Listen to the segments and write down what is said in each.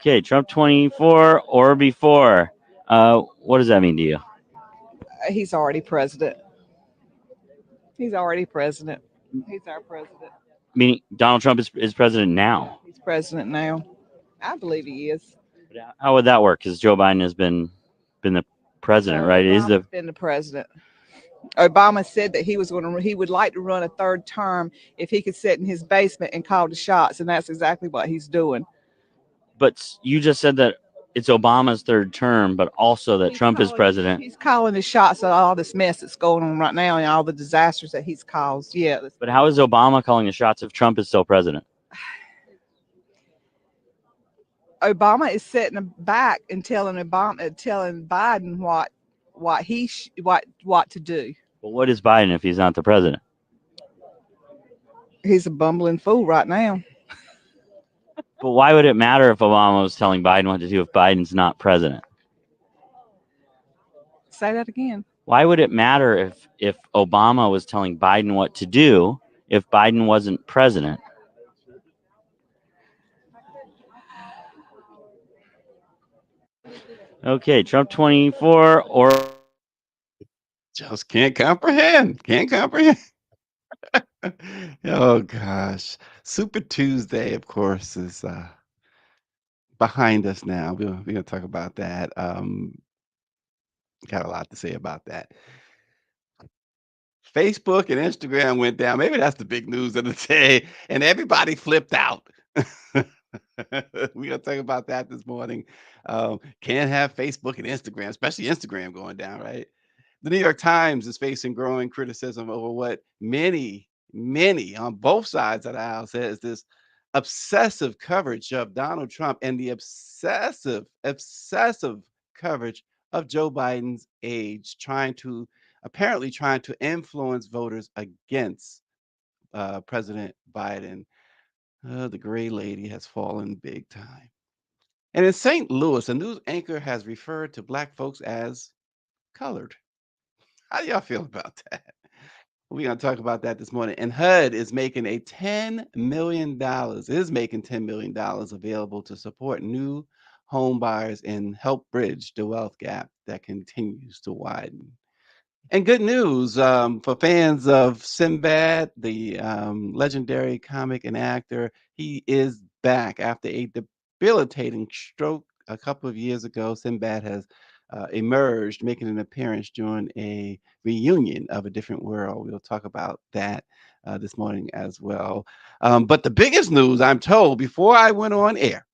Okay, Trump 24 or before. What does that mean to you? He's already president. He's already president. He's our president. Meaning Donald Trump is president now. He's president now. I believe he is. But how would that work? Because Joe Biden has been the president, No, right? Is Obama's the been the president. Obama said that he would like to run a third term if he could sit in his basement and call the shots, and that's exactly what he's doing. But you just said that it's Obama's third term, but also that Trump is president. He's calling the shots of all this mess that's going on right now and all the disasters that he's caused. Yeah, But how is Obama calling the shots if Trump is still president? Obama is sitting back and telling Biden what to do. But what is Biden if he's not the president? He's a bumbling fool right now. But why would it matter if Obama was telling Biden what to do if Biden's not president? Say that again. Why would it matter if Obama was telling Biden what to do if Biden wasn't president? Okay, Trump 24 or Just can't comprehend. Can't comprehend. Oh gosh. Super Tuesday, of course, is behind us now. We're gonna talk about that. Got a lot to say about that. Facebook and Instagram went down. Maybe that's the big news of the day, and everybody flipped out. We're gonna talk about that this morning. Can't have Facebook and Instagram, especially Instagram going down, right? The New York Times is facing growing criticism over what many on both sides of the aisle says this obsessive coverage of Donald Trump and the obsessive coverage of Joe Biden's age, apparently trying to influence voters against President Biden. The gray lady has fallen big time. And in St. Louis, a news anchor has referred to Black folks as colored. How do y'all feel about that? We're going to talk about that this morning. And HUD is making $10 million available to support new home buyers and help bridge the wealth gap that continues to widen. And good news for fans of Sinbad, the legendary comic and actor. He is back after a debilitating stroke a couple of years ago. Sinbad has emerged, making an appearance during a reunion of A Different World. We'll talk about that this morning as well. But the biggest news, I'm told, before I went on air,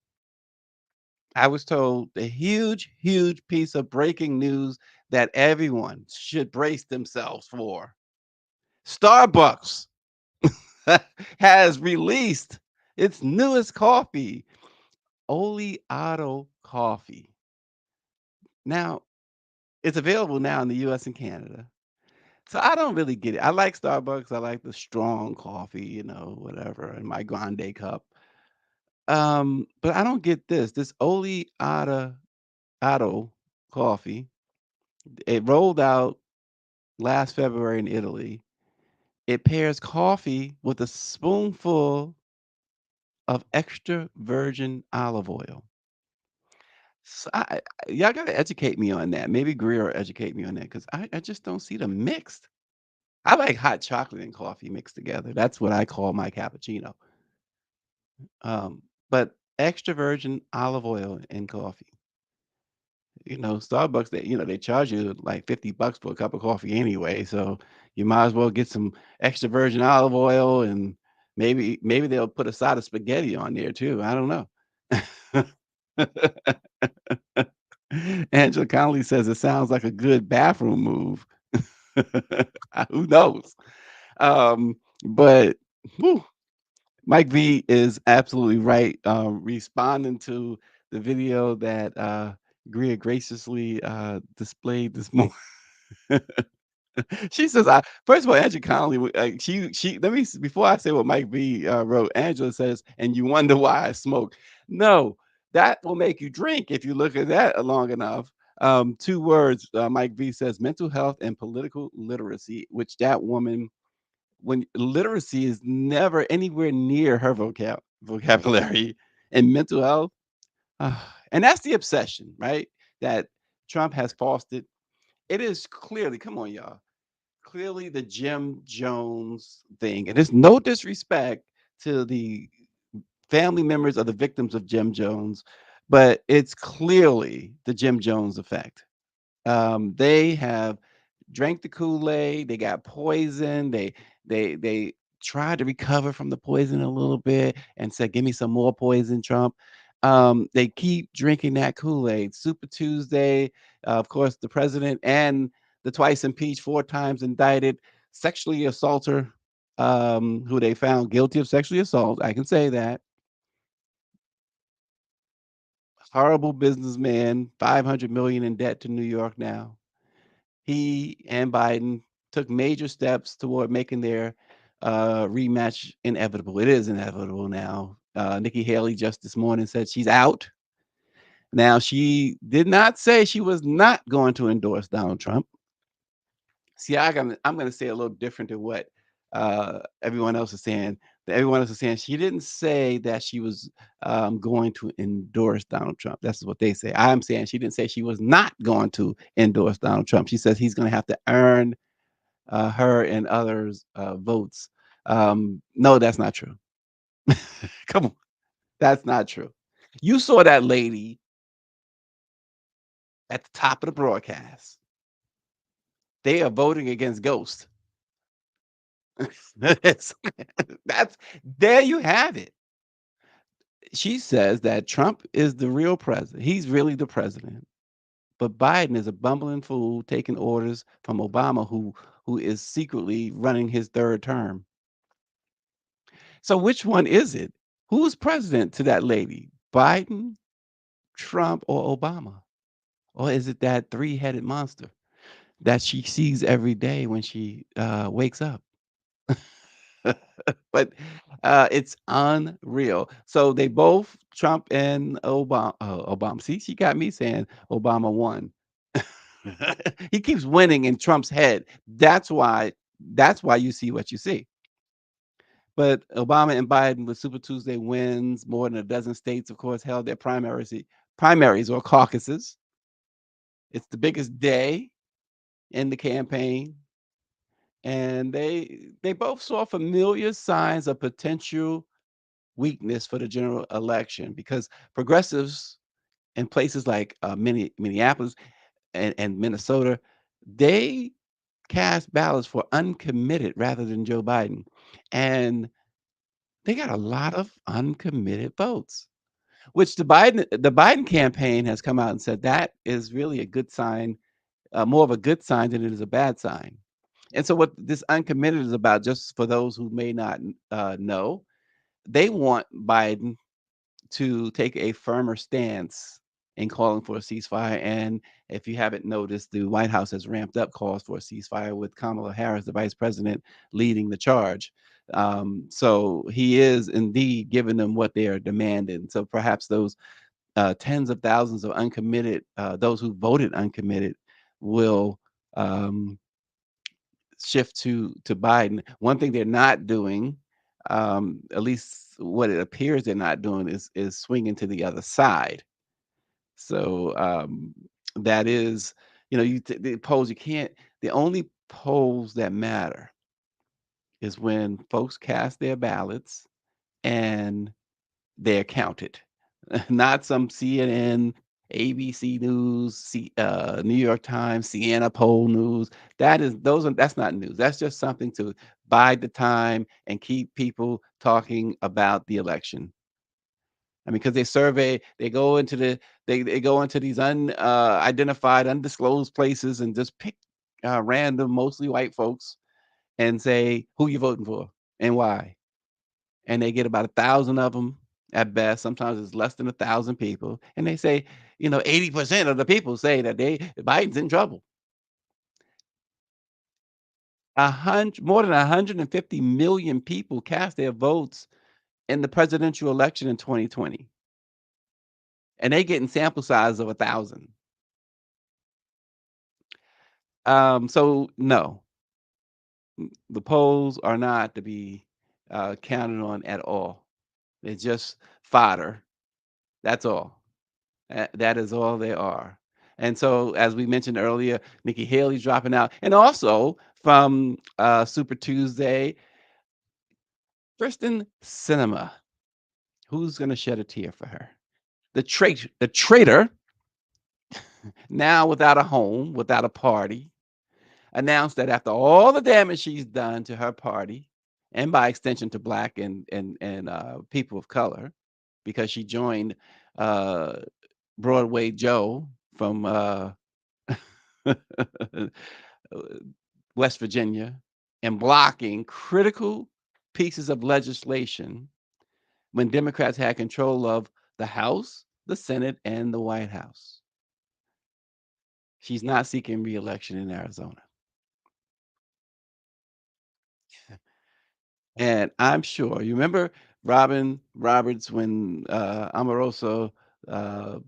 I was told the huge piece of breaking news that everyone should brace themselves for. Starbucks has released its newest coffee, Oleato Coffee. Now, it's available now in the US and Canada. So I don't really get it. I like Starbucks. I like the strong coffee, whatever, in my grande cup. But I don't get this Oleato coffee. It rolled out last February in Italy. It pairs coffee with a spoonful of extra virgin olive oil. So y'all gotta educate me on that. Maybe Greer educate me on that because I just don't see them mixed. I like hot chocolate and coffee mixed together. That's what I call my cappuccino. But extra virgin olive oil and coffee. Starbucks, they charge you like $50 for a cup of coffee anyway. So you might as well get some extra virgin olive oil and maybe they'll put a side of spaghetti on there too. I don't know. Angela Connolly says it sounds like a good bathroom move. Who knows? But whew, Mike V is absolutely right. Responding to the video that Greer graciously displayed this morning. She says, first of all, Angela Connolly, she let me before I say what Mike V wrote. Angela says, and you wonder why I smoke. No, that will make you drink if you look at that long enough. Two words. Mike V says, mental health and political literacy, which that woman, when literacy is never anywhere near her vocabulary, and mental health. And that's the obsession, right? That Trump has fostered. It is clearly, come on, y'all, clearly the Jim Jones thing. And there's no disrespect to the family members of the victims of Jim Jones, but it's clearly the Jim Jones effect. They have drank the Kool-Aid, they got poisoned, they tried to recover from the poison a little bit and said, "Give me some more poison, Trump." They keep drinking that Kool-Aid. Super Tuesday, of course, the president and the twice impeached, 4 times indicted sexually assaulter, who they found guilty of sexually assault. I can say that. Horrible businessman, 500 million in debt to New York now. He and Biden took major steps toward making their rematch inevitable. It is inevitable now. Nikki Haley just this morning said she's out. Now, she did not say she was not going to endorse Donald Trump. See, I'm gonna say a little different than what everyone else is saying. Everyone else is saying she didn't say that she was going to endorse Donald Trump. That's what they say. I'm saying she didn't say she was not going to endorse Donald Trump. She says he's going to have to earn her and others' votes. No, that's not true. Come on, that's not true. You saw that lady at the top of the broadcast. They are voting against Ghost. that's that's there you have it. She says that Trump is the real president. He's really the president. But Biden is a bumbling fool taking orders from Obama, who is secretly running his third term. So which one is it? Who's president to that lady? Biden, Trump, or Obama? Or is it that three-headed monster that she sees every day when she wakes up? But it's unreal. So they both, Trump and Obama. Obama. See, she got me saying Obama won. He keeps winning in Trump's head. That's why. That's why you see what you see. But Obama and Biden with Super Tuesday wins. More than a dozen states, of course, held their primaries or caucuses. It's the biggest day in the campaign, and they both saw familiar signs of potential weakness for the general election because progressives in places like Minneapolis and Minnesota, they cast ballots for uncommitted rather than Joe Biden. And they got a lot of uncommitted votes, which the Biden campaign has come out and said that is really a good sign, more of a good sign than it is a bad sign. And so what this uncommitted is about, just for those who may not know, they want Biden to take a firmer stance in calling for a ceasefire. And if you haven't noticed, the White House has ramped up calls for a ceasefire with Kamala Harris, the vice president, leading the charge. So he is indeed giving them what they are demanding. So perhaps those tens of thousands of uncommitted, those who voted uncommitted, will um, shift to Biden. One thing they're not doing, at least what it appears they're not doing, is swinging to the other side. So that is, the polls you can't. The only polls that matter is when folks cast their ballots and they're counted, not some CNN, ABC News, New York Times, Siena poll news. That's not news. That's just something to bide the time and keep people talking about the election. I mean, because they survey, they go into these unidentified, undisclosed places and just pick random, mostly white folks and say who you voting for and why, and they get about 1,000 of them at best. Sometimes it's less than 1,000 people, and they say, 80% of the people say that Biden's in trouble. More than 150 million people cast their votes in the presidential election in 2020, and they getting sample size of 1,000. So no, the polls are not to be counted on at all. It's just fodder. That's all. That is all they are. And so, as we mentioned earlier, Nikki Haley's dropping out, and also from Super Tuesday, Kristen Cinema. Who's going to shed a tear for her? The traitor, now without a home, without a party, announced that after all the damage she's done to her party, and by extension to Black and people of color, because she joined uh, Broadway Joe from West Virginia and blocking critical pieces of legislation when Democrats had control of the House, the Senate, and the White House. She's not seeking reelection in Arizona. And I'm sure you remember Robin Roberts when Amoroso uh,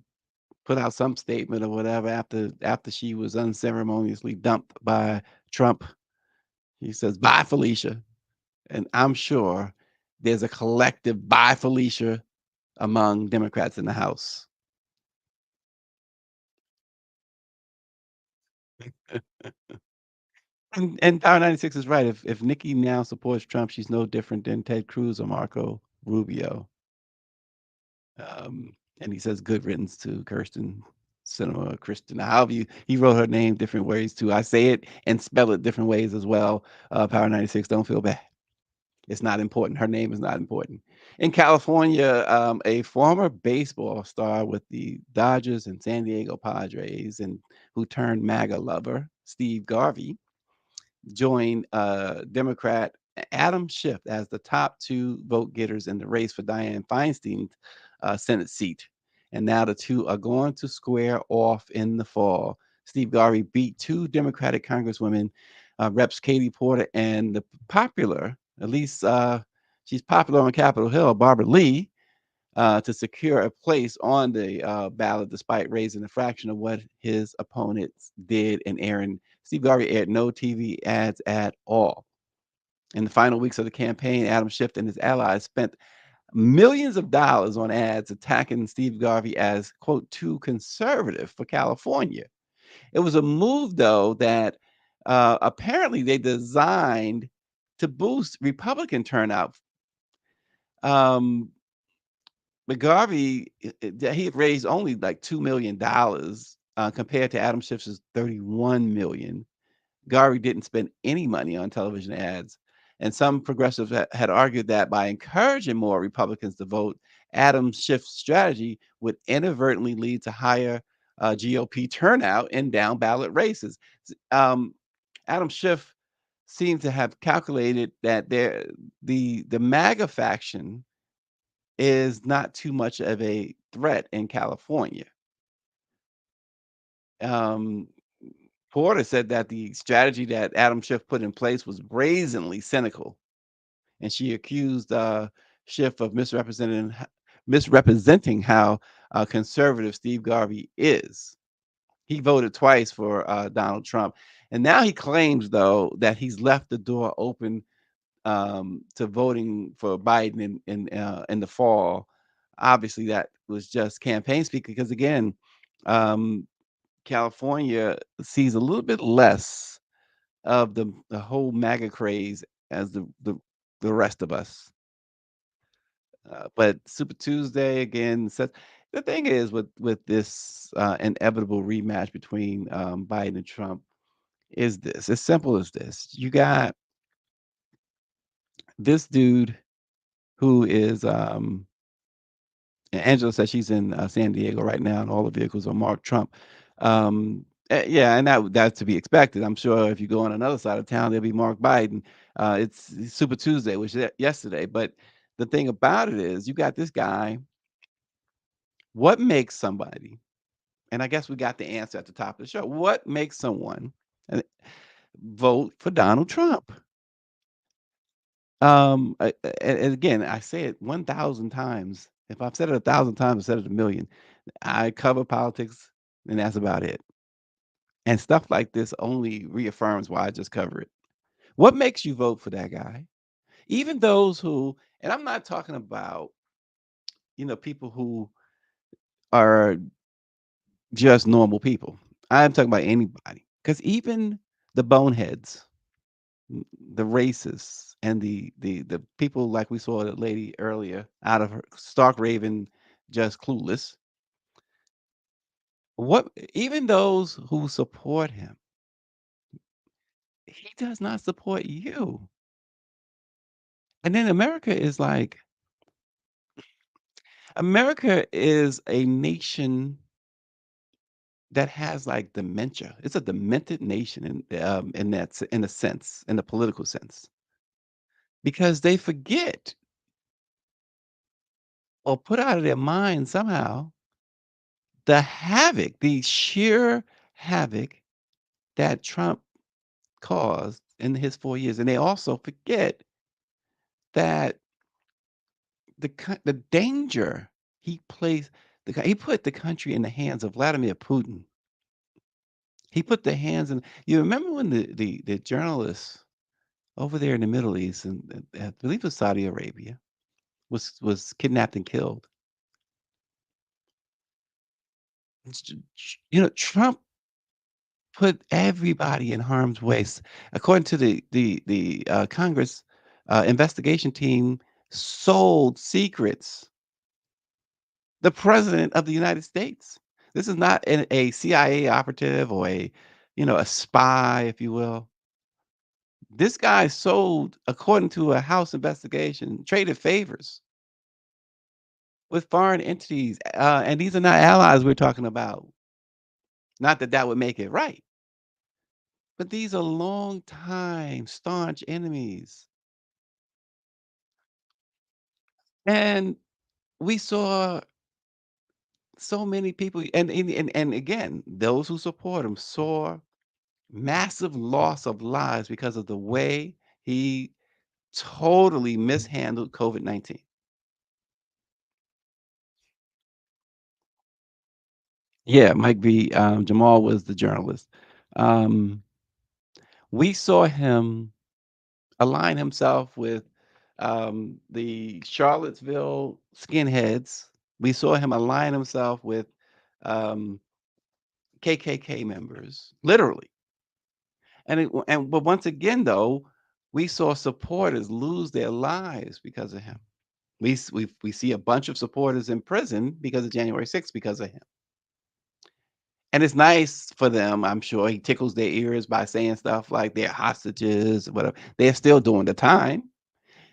put out some statement or whatever after she was unceremoniously dumped by Trump. He says, "Bye, Felicia." And I'm sure there's a collective "Bye, Felicia" among Democrats in the House. And Power 96 is right. If Nikki now supports Trump, she's no different than Ted Cruz or Marco Rubio. And he says good riddance to Kirsten Cinema Kristen. However, he wrote her name different ways too. I say it and spell it different ways as well. Power 96, don't feel bad. It's not important. Her name is not important. In California, a former baseball star with the Dodgers and San Diego Padres and who turned MAGA lover, Steve Garvey, joined Democrat Adam Schiff as the top two vote getters in the race for Dianne Feinstein's Senate seat. And now the two are going to square off in the fall. Steve Garvey beat two Democratic Congresswomen, Reps Katie Porter and the popular, at least she's popular on Capitol Hill, Barbara Lee, to secure a place on the ballot despite raising a fraction of what his opponents did in airing. Steve Garvey aired no TV ads at all. In the final weeks of the campaign, Adam Schiff and his allies spent millions of dollars on ads attacking Steve Garvey as, quote, too conservative for California. It was a move, though, that apparently they designed to boost Republican turnout. Um, But Garvey, he had raised only like $2 million compared to Adam Schiff's 31 million. Garvey didn't spend any money on television ads, and some progressives had argued that by encouraging more Republicans to vote, Adam Schiff's strategy would inadvertently lead to higher GOP turnout in down ballot races. Um, Adam Schiff seemed to have calculated that the MAGA faction is not too much of a threat in California. Um, Porter said that the strategy that Adam Schiff put in place was brazenly cynical, and she accused Schiff of misrepresenting how conservative Steve Garvey is. He voted twice for Donald Trump, and now he claims, though, that he's left the door open to voting for Biden in the fall. Obviously, that was just campaign speak because again, um, California sees a little bit less of the whole MAGA craze as the rest of us. But Super Tuesday again says the thing is with this inevitable rematch between Biden and Trump is this as simple as this. You got this dude who is and Angela says she's in San Diego right now, and all the vehicles are marked Trump. Yeah, and that's to be expected. I'm sure if you go on another side of town, they'll be marked Biden. It's Super Tuesday, which is yesterday. But the thing about it is, you got this guy. What makes somebody? And I guess we got the answer at the top of the show. What makes someone uh, vote for Donald Trump? And again, I say it 1,000 times. If I've said it 1,000 times, I've said it a million. I cover politics, and that's about it. And stuff like this only reaffirms why I just cover it. What makes you vote for that guy? Even those who, and I'm not talking about, people who are just normal people. I'm talking about anybody. Because even the boneheads, the racists, and the people like we saw that lady earlier out of her Stark Raven, just clueless. What even those who support him, he does not support you. And then America is a nation that has like dementia. It's a demented nation in in a sense, in the political sense, because they forget or put out of their mind somehow the havoc, the sheer havoc that Trump caused in his 4 years, and they also forget that the danger he placed he put the country in the hands of Vladimir Putin. He put the hands in. You remember when the journalists over there in the Middle East, and I believe it was Saudi Arabia, was kidnapped and killed. Trump put everybody in harm's way. According to the Congress investigation team, sold secrets. The president of the United States. This is not a CIA operative or a spy, if you will. This guy sold, according to a House investigation, traded favors with foreign entities, and these are not allies we're talking about. Not that that would make it right, but these are long-time staunch enemies. And we saw so many people, and again, those who support him saw massive loss of lives because of the way he totally mishandled COVID-19. Yeah, Mike B. Jamal was the journalist. Um, we saw him align himself with the Charlottesville skinheads. We saw him align himself with um, KKK members, literally. But once again, though, we saw supporters lose their lives because of him. We see a bunch of supporters in prison because of January 6th because of him. And it's nice for them, I'm sure. He tickles their ears by saying stuff like they're hostages, whatever. They're still doing the time.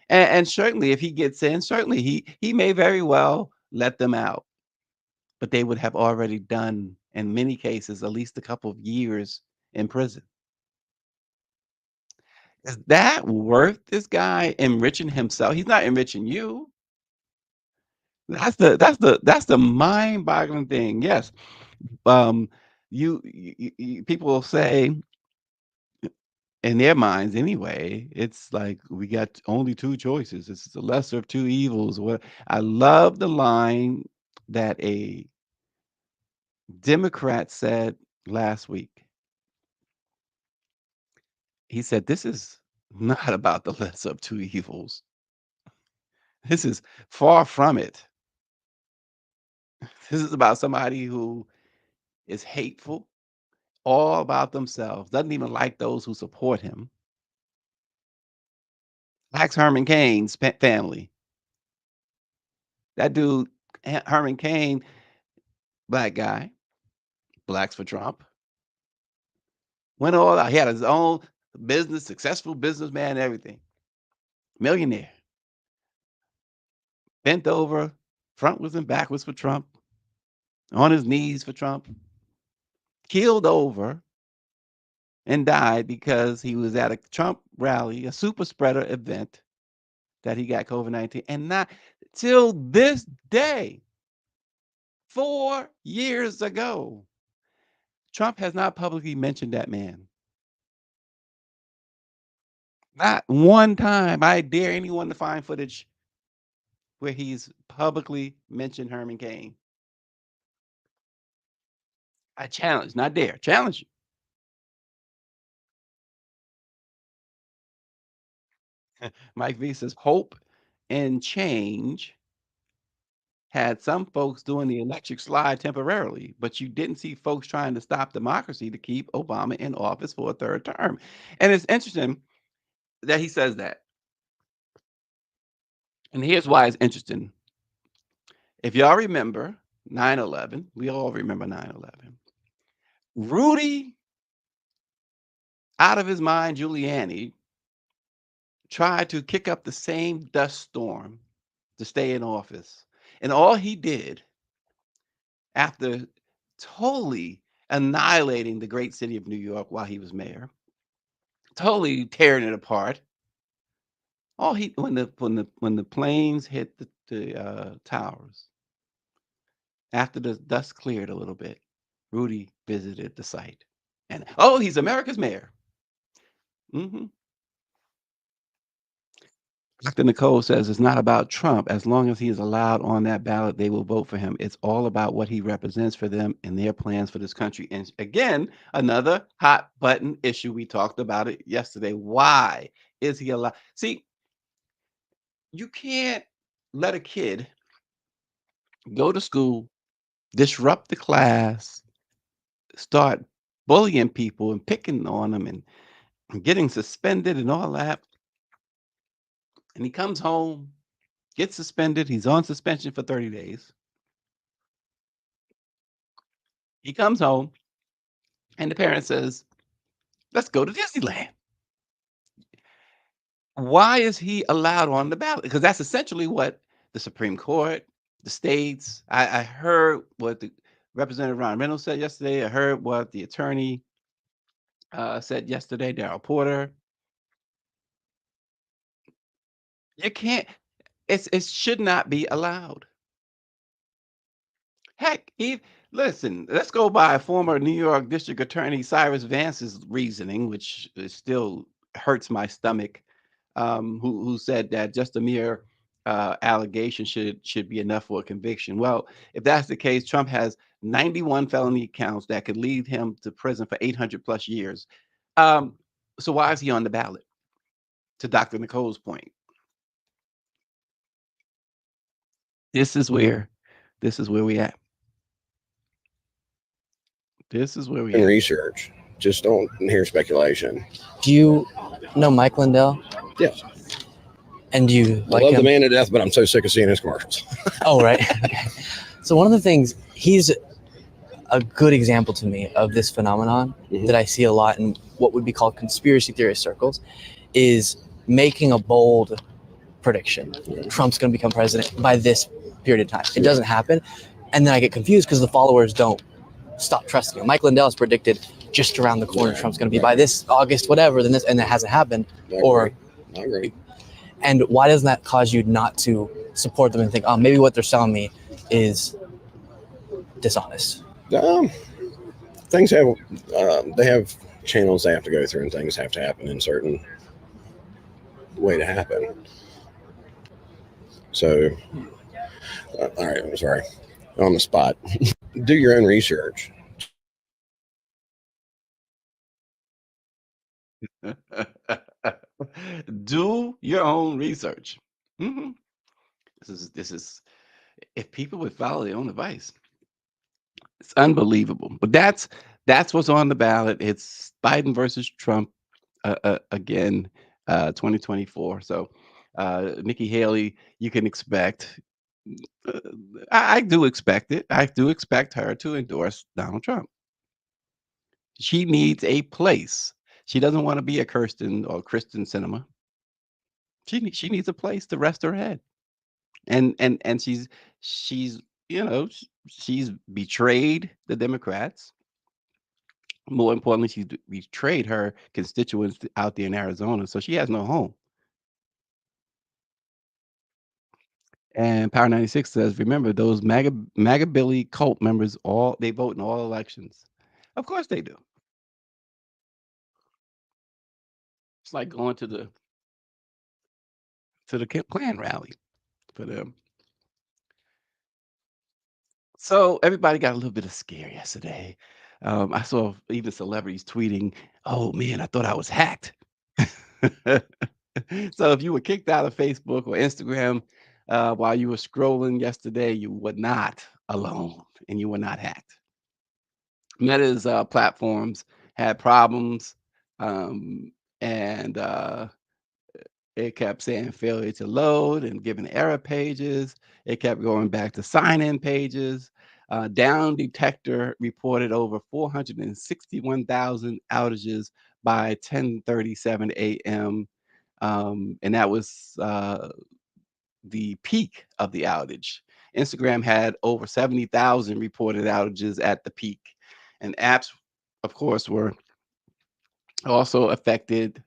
And certainly if he gets in, certainly he may very well let them out. But they would have already done, in many cases, at least a couple of years in prison. Is that worth this guy enriching himself? He's not enriching you. That's the mind-boggling thing. Yes. Um, people will say in their minds anyway, it's like we got only two choices. It's the lesser of two evils. What I love the line that a Democrat said last week. He said, "This is not about the lesser of two evils. This is far from it. This is about somebody who is hateful, all about themselves, doesn't even like those who support him. Ask Herman Cain's family. That dude, Herman Cain, black guy, blacks for Trump, went all out. He had his own business, successful businessman, everything, millionaire, bent over, frontwards and backwards for Trump, on his knees for Trump, killed over and died because he was at a Trump rally, a super spreader event that he got COVID-19. And not till this day, 4 years ago, Trump has not publicly mentioned that man. Not one time. I dare anyone to find footage where he's publicly mentioned Herman Cain. I challenge, not dare, challenge you. Mike V says hope and change had some folks doing the electric slide temporarily, but you didn't see folks trying to stop democracy to keep Obama in office for a third term. And it's interesting that he says that. And here's why it's interesting. If y'all remember 9/11, we all remember 9/11. Rudy, out of his mind, Giuliani, tried to kick up the same dust storm to stay in office. And all he did, after totally annihilating the great city of New York while he was mayor, totally tearing it apart. All he when the planes hit the towers, after the dust cleared a little bit, Rudy visited the site, and he's America's mayor. hmm Dr. Nicole says it's not about Trump. As long as he is allowed on that ballot, they will vote for him. It's all about what he represents for them and their plans for this country. And again, another hot button issue. We talked about it yesterday. Why is he allowed? See, you can't let a kid go to school, disrupt the class, start bullying people and picking on them and getting suspended and all that. And he comes home, gets suspended. He's on suspension for 30 days. He comes home, and the parent says, let's go to Disneyland. Why is he allowed on the ballot? Because that's essentially what the Supreme Court, the states, I heard what the Representative Ron Reynolds said yesterday. I heard what the attorney said yesterday, Darrell Porter. You can't, it should not be allowed. Heck, listen, let's go by former New York District Attorney Cyrus Vance's reasoning, which still hurts my stomach, who said that just a mere allegation should be enough for a conviction. Well, if that's the case, Trump has 91 felony counts that could lead him to prison for 800 plus years. So why is he on the ballot? To Dr. Nicole's point, this is where we at. This is where we And at. research. Just don't hear speculation. Do you know Mike Lindell? Yes. And do you I like love him? the man to death, but I'm so sick of seeing his commercials. Oh, right. Okay. So one of the things, he's a good example to me of this phenomenon that I see a lot in what would be called conspiracy theorist circles, is making a bold prediction. Trump's going to become president by this period of time. It doesn't happen. And then I get confused because the followers don't stop trusting him. Mike Lindell has predicted just around the corner Trump's going to be by this August, whatever, then this, and it hasn't happened. I agree. And why doesn't that cause you not to support them and think, oh, maybe what they're selling me is dishonest? Things have, they have channels they have to go through, and things have to happen in certain way to happen. So, all right, I'm sorry, on the spot. Do your own research. Do your own research. This is if people would follow their own advice, it's unbelievable. But that's what's on the ballot. It's Biden versus Trump again, 2024. So Nikki Haley, you can expect. I do expect it. I do expect her to endorse Donald Trump. She needs a place. She doesn't want to be a Kirsten or Kristen Cinema. She needs a place to rest her head, and she's she's betrayed the Democrats. More importantly, she's betrayed her constituents out there in Arizona, so she has no home. And Power 96 says, remember those MAGA Billy cult members, they vote in all elections. Of course they do. It's like going to the Klan rally for them. So everybody got a little bit of scare yesterday. I saw even celebrities tweeting, "Oh man, I thought I was hacked." So if you were kicked out of Facebook or Instagram, while you were scrolling yesterday, you were not alone and you were not hacked. Meta's platforms had problems, um, and it kept saying failure to load and giving error pages. It kept going back to sign in pages. Down Detector reported over 461,000 outages by 10:37 a.m. And that was the peak of the outage. Instagram had over 70,000 reported outages at the peak. And apps, of course, were also affected.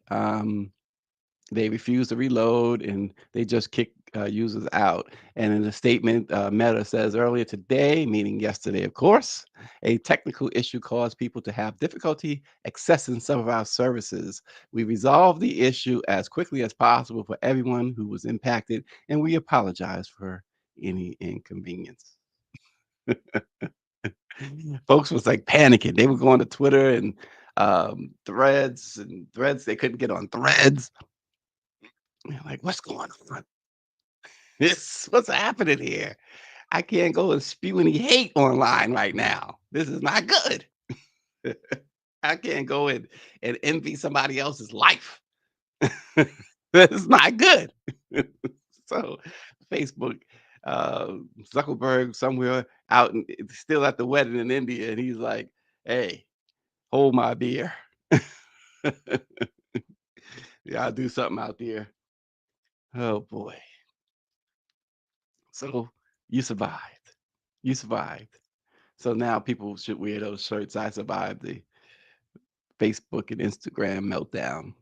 They refused to reload and they just kicked users out. And in a statement, Meta says earlier today, meaning yesterday, of course, a technical issue caused people to have difficulty accessing some of our services. We resolved the issue as quickly as possible for everyone who was impacted, and we apologize for any inconvenience. Folks was like panicking. They were going to Twitter and threads. They couldn't get on threads. Like, what's going on? What's happening here? I can't go and spew any hate online right now. This is not good. I can't go and envy somebody else's life. That's not good. So Facebook, uh, Zuckerberg somewhere out still at the wedding in India, and he's like, "Hey, hold my beer." Yeah, I'll do something out there. Oh boy. So you survived. You survived. So now people should wear those shirts. I survived the Facebook and Instagram meltdown.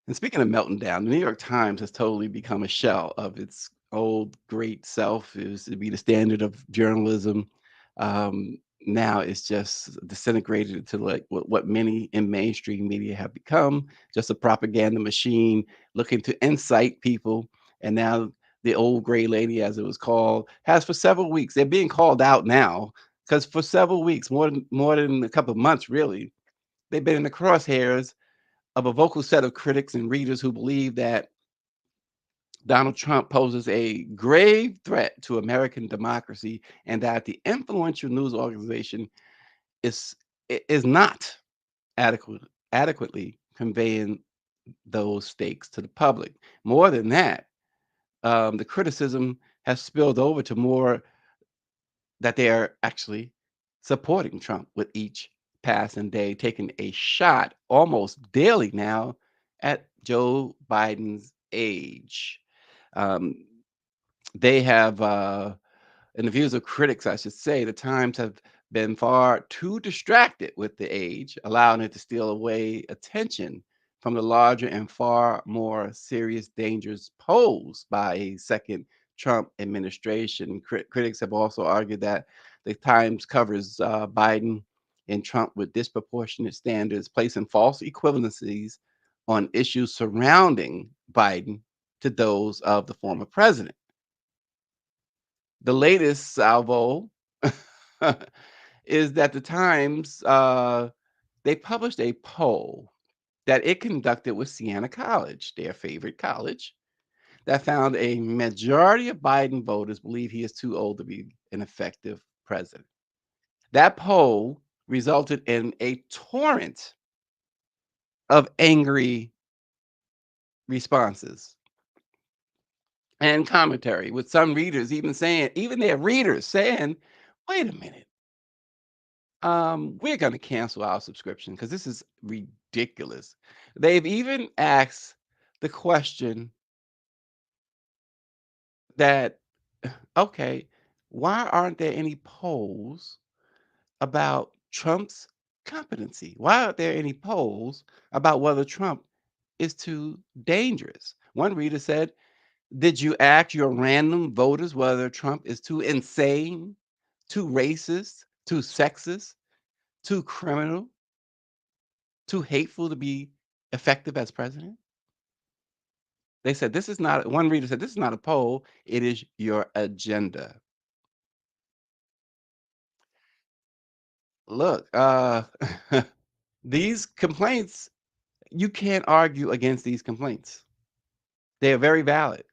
And speaking of melting down, the New York Times has totally become a shell of its old great self. It used to be the standard of journalism. Now it's just disintegrated into like what many in mainstream media have become, just a propaganda machine looking to incite people. And now the old gray lady, as it was called, has for several weeks. They're being called out now because for several weeks, more than a couple of months, really, they've been in the crosshairs of a vocal set of critics and readers who believe that Donald Trump poses a grave threat to American democracy and that the influential news organization is is not adequate, adequately conveying those stakes to the public. More than that, the criticism has spilled over to more that they are actually supporting Trump with each passing day, taking a shot almost daily now at Joe Biden's age. Um, they have, in the views of critics, I should say, the Times have been far too distracted with the age, allowing it to steal away attention from the larger and far more serious dangers posed by a second Trump administration. Critics have also argued that the Times covers Biden and Trump with disproportionate standards, placing false equivalencies on issues surrounding Biden to those of the former president. The latest salvo is that the Times they published a poll that it conducted with Siena College, their favorite college, that found a majority of Biden voters believe he is too old to be an effective president. That poll resulted in a torrent of angry responses and commentary, with some readers even saying, even their readers saying, wait a minute, we're going to cancel our subscription because this is ridiculous. They've even asked the question that, okay, why aren't there any polls about Trump's competency? Why aren't there any polls about whether Trump is too dangerous? One reader said, did you ask your random voters whether Trump is too insane, too racist, too sexist, too criminal, too hateful to be effective as president? They said, this is not, one reader said, this is not a poll, it is your agenda. Look, these complaints, you can't argue against these complaints. They are very valid.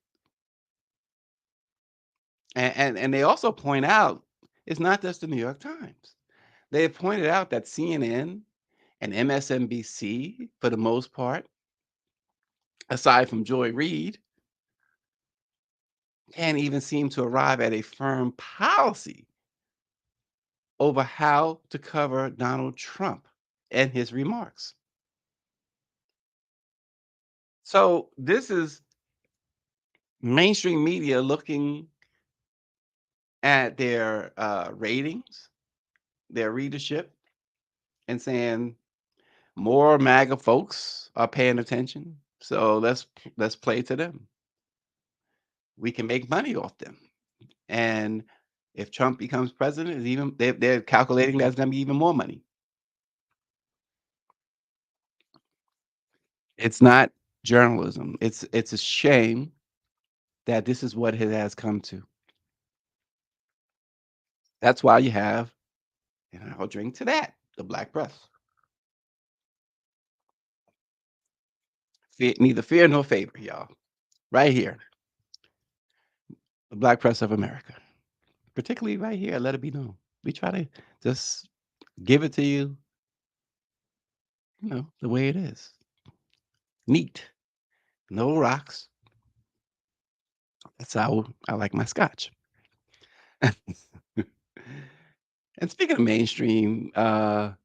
And they also point out it's not just the New York Times. They have pointed out that CNN and MSNBC, for the most part, aside from Joy Reid, can't even seem to arrive at a firm policy over how to cover Donald Trump and his remarks. So this is mainstream media looking at their ratings, their readership, and saying more MAGA folks are paying attention. So let's play to them. We can make money off them. And if Trump becomes president, it's even they're calculating that's going to be even more money. It's not journalism. It's a shame that this is what it has come to. That's why you have, and I'll drink to that, the black press. Neither fear nor favor, y'all. Right here, the black press of America, particularly right here. Let it be known. We try to just give it to you, the way it is. Neat. No rocks. That's how I like my scotch. And speaking of mainstream, a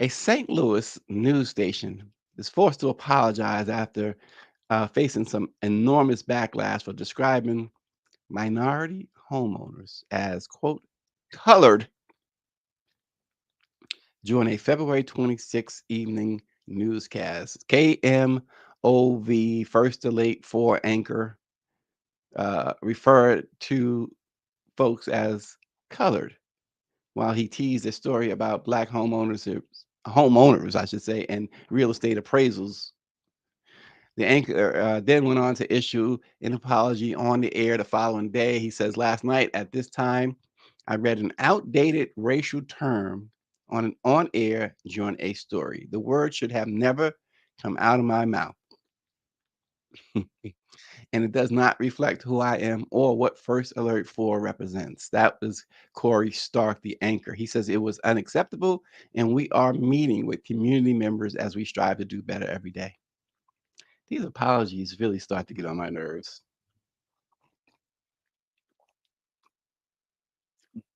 St. Louis news station is forced to apologize after facing some enormous backlash for describing minority homeowners as, quote, colored during a February 26th evening newscast. KMOV First Delete 4 anchor referred to folks as colored while he teased a story about black homeowners, I should say, and real estate appraisals. The anchor then went on to issue an apology on the air the following day. He says, last night at this time, I read an outdated racial term on air during a story. The word should have never come out of my mouth. And it does not reflect who I am or what First Alert 4 represents. That was Corey Stark, the anchor. He says it was unacceptable, and we are meeting with community members as we strive to do better every day. These apologies really start to get on my nerves.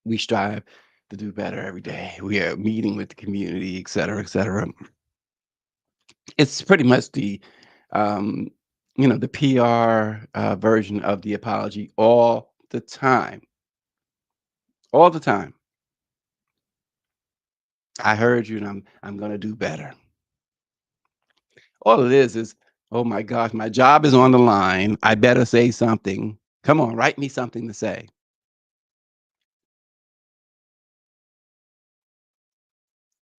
We strive to do better every day. We are meeting with the community, et cetera, et cetera. It's pretty much um, the PR version of the apology all the time. All the time. I heard you, and I'm gonna do better. All it is, oh my gosh, my job is on the line. I better say something. Come on, write me something to say.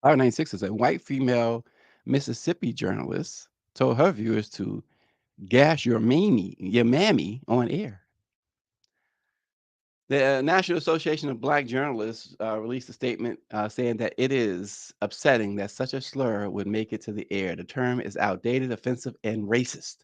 R96 is a white female Mississippi journalist told her viewers to gas your mammy on air. The National Association of Black Journalists released a statement saying that it is upsetting that such a slur would make it to the air. The term is outdated, offensive, and racist.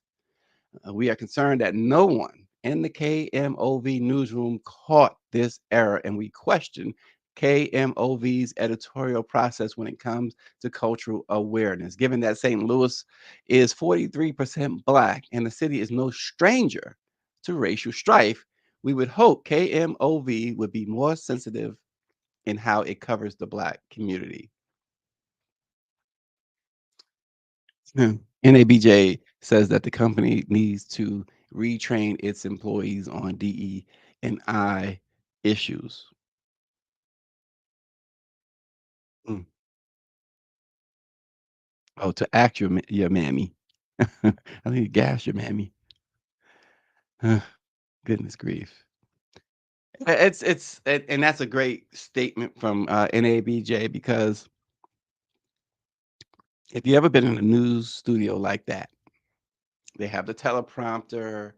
We are concerned that no one in the KMOV newsroom caught this error, and we question KMOV's editorial process when it comes to cultural awareness. Given that St. Louis is 43% Black and the city is no stranger to racial strife, we would hope KMOV would be more sensitive in how it covers the Black community. NABJ says that the company needs to retrain its employees on DE and I issues. Mm. Oh, to act your mammy. I think gas your mammy. Goodness grief. And that's a great statement from NABJ, because if you ever been in a news studio like that, they have the teleprompter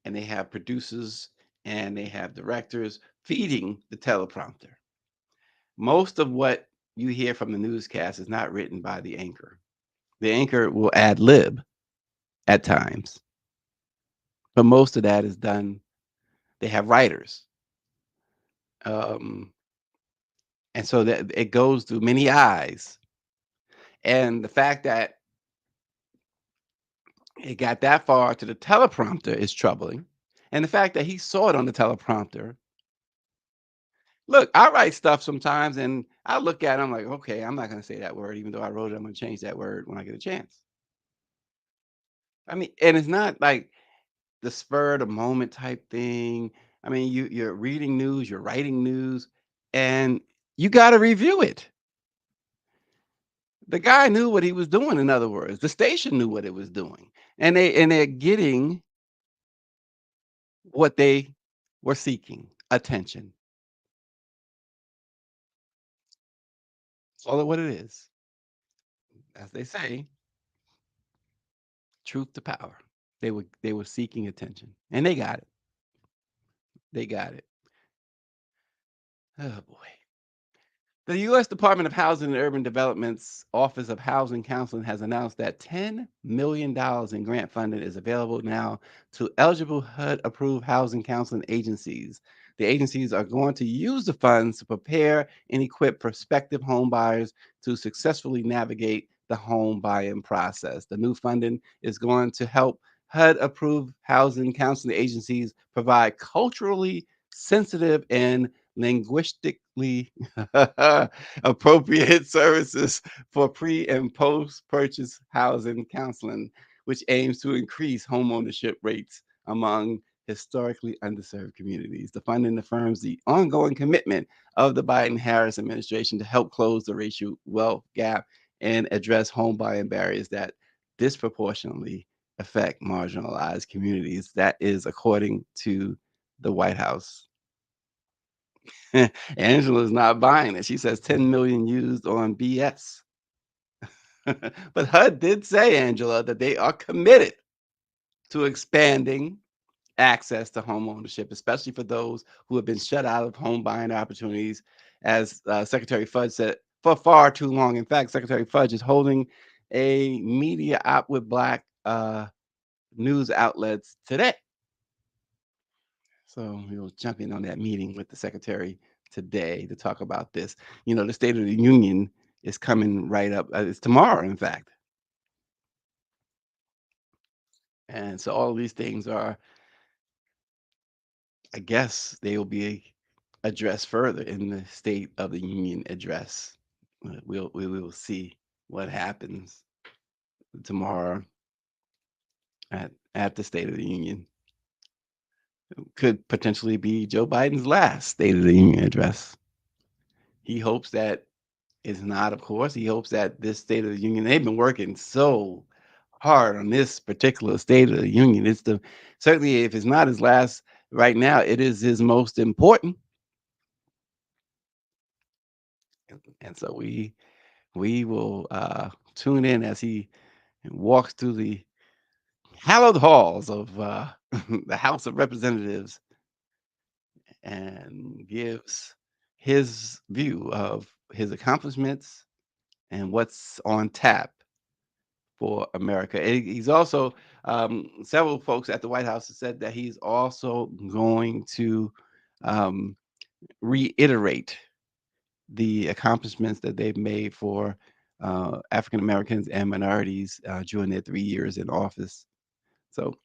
and they have producers and they have directors feeding the teleprompter. Most of what you hear from the newscast is not written by the anchor. The anchor will ad lib at times, but most of that is done. They have writers Um, and so that it goes through many eyes. And the fact that it got that far to the teleprompter is troubling. And the fact that he saw it on the teleprompter. Look, I write stuff sometimes and I look at it, I'm like, okay, I'm not going to say that word, even though I wrote it, I'm going to change that word when I get a chance. I mean, and it's not like the spur of the moment type thing. I mean, you're reading news, you're writing news, and you got to review it. The guy knew what he was doing, in other words. The station knew what it was doing. And they're getting what they were seeking, attention. Call it what it is. As they say, truth to power. They were seeking attention. And they got it. They got it. Oh boy. The U.S. Department of Housing and Urban Development's Office of Housing Counseling has announced that $10 million in grant funding is available now to eligible HUD approved housing counseling agencies. The agencies are going to use the funds to prepare and equip prospective home buyers to successfully navigate the home buying process. The new funding is going to help HUD approved housing counseling agencies provide culturally sensitive and linguistically appropriate services for pre and post purchase housing counseling, which aims to increase homeownership rates among historically underserved communities. The funding affirms the ongoing commitment of the Biden Harris administration to help close the racial wealth gap and address home buying barriers that disproportionately affect marginalized communities. That is according to the White House. Angela's not buying it. She says 10 million used on BS. But HUD did say, Angela, that they are committed to expanding access to home ownership, especially for those who have been shut out of home buying opportunities, as Secretary Fudge said, for far too long. In fact, Secretary Fudge is holding a media op with Black news outlets today. So we'll jump in on that meeting with the secretary today to talk about this. You know, the State of the Union is coming right up. It's tomorrow, in fact. And so all of these things are, I guess, they will be addressed further in the State of the Union address. We will see what happens tomorrow at the State of the Union. Could potentially be Joe Biden's last State of the Union address. He hopes that it's not, of course. He hopes that this State of the Union, they've been working so hard on this particular State of the Union. It's the certainly, if it's not his last right now, it is his most important. And so we will tune in as he walks through the hallowed halls of the House of Representatives and gives his view of his accomplishments and what's on tap for America. And he's also, several folks at the White House have said that he's also going to um, reiterate the accomplishments that they've made for African Americans and minorities during their 3 years in office. So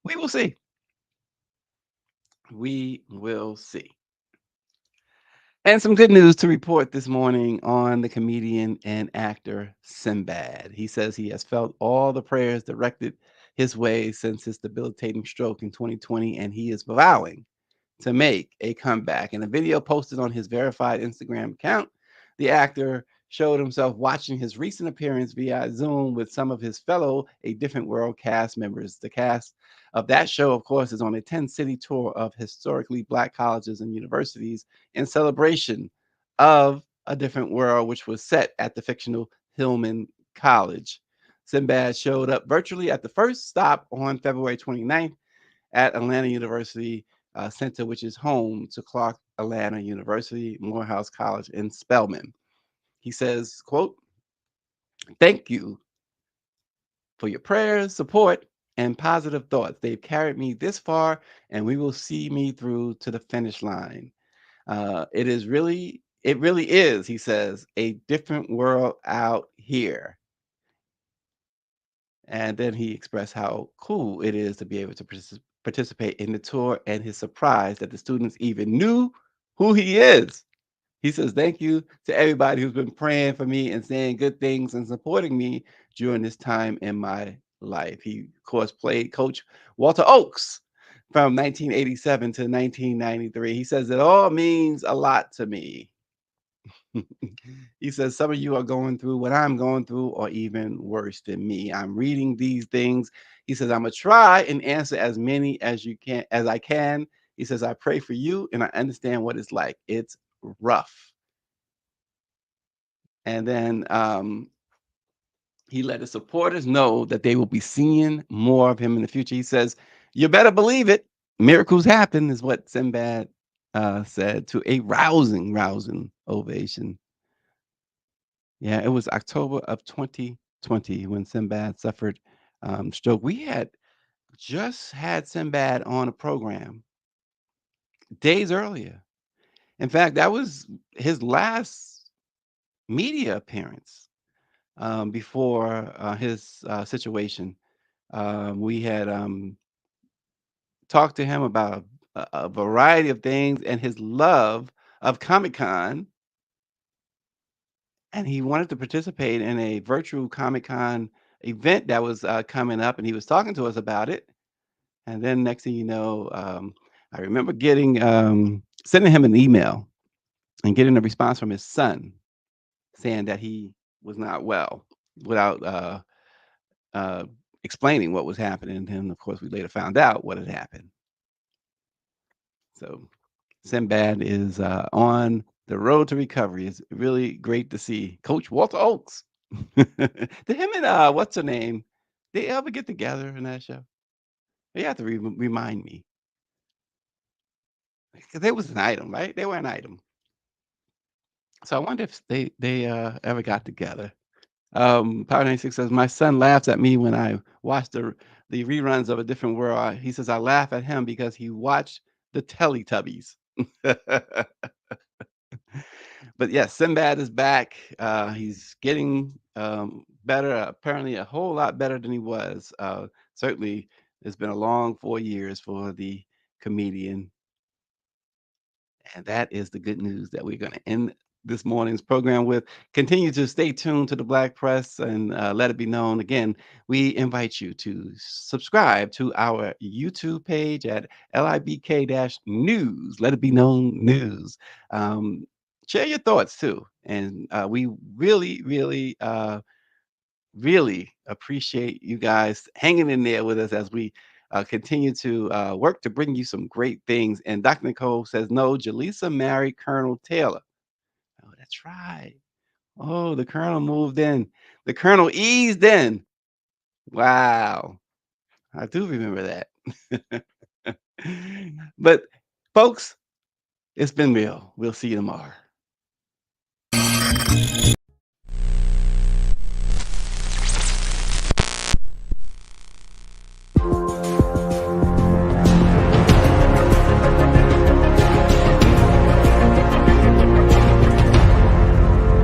we will see. We will see. And some good news to report this morning on the comedian and actor Sinbad. He says he has felt all the prayers directed his way since his debilitating stroke in 2020, and he is vowing to make a comeback. In a video posted on his verified Instagram account, the actor showed himself watching his recent appearance via Zoom with some of his fellow A Different World cast members. The cast of that show, of course, is on a 10-city tour of historically Black colleges and universities in celebration of A Different World, which was set at the fictional Hillman College. Sinbad showed up virtually at the first stop on February 29th at Atlanta University Center, which is home to Clark Atlanta University, Morehouse College, and Spelman. He says, quote, "Thank you for your prayers, support, and positive thoughts. They've carried me this far, and we will see me through to the finish line. It really is, he says, a different world out here. And then he expressed how cool it is to be able to participate in the tour and his surprise that the students even knew who he is. He says, thank you to everybody who's been praying for me and saying good things and supporting me during this time in my life. He, of course, played Coach Walter Oakes from 1987 to 1993. He says, it all means a lot to me. He says, some of you are going through what I'm going through, or even worse than me. I'm reading these things. He says, I'm going to try and answer as many as I can. He says, I pray for you and I understand what it's like. It's rough. And then he let his supporters know that they will be seeing more of him in the future. He says, you better believe it. Miracles happen, is what Sinbad said, to a rousing ovation. Yeah, it was October of 2020 when Sinbad suffered stroke. We had just had Sinbad on a program days earlier. In fact, that was his last media appearance before his situation. We had talked to him about a variety of things and his love of Comic-Con. And he wanted to participate in a virtual Comic-Con event that was coming up, and he was talking to us about it. And then next thing you know, I remember sending him an email and getting a response from his son saying that he was not well without uh, explaining what was happening. And then, of course, we later found out what had happened. So Sinbad is on the road to recovery. It's really great to see Coach Walter Oakes. Did him and what's her name? They ever get together in that show? You have to remind me. Because they was an item, right? They were an item. So I wonder if they ever got together. Power 96 says, my son laughs at me when I watch the reruns of A Different World. He says, I laugh at him because he watched the Teletubbies. But yes, Sinbad is back. He's getting better, apparently a whole lot better than he was. Certainly, it's been a long 4 years for the comedian. And that is the good news that we're going to end this morning's program with. Continue to stay tuned to the Black Press and let it be known. Again, we invite you to subscribe to our YouTube page at LIBK-News. Let it be known news. Share your thoughts too. And we really appreciate you guys hanging in there with us as we continue to work to bring you some great things. And Dr. Nicole says, no, Jaleesa married Colonel Taylor. Oh, that's right. Oh, the Colonel moved in. The Colonel eased in. Wow. I do remember that. But folks, it's been real. We'll see you tomorrow.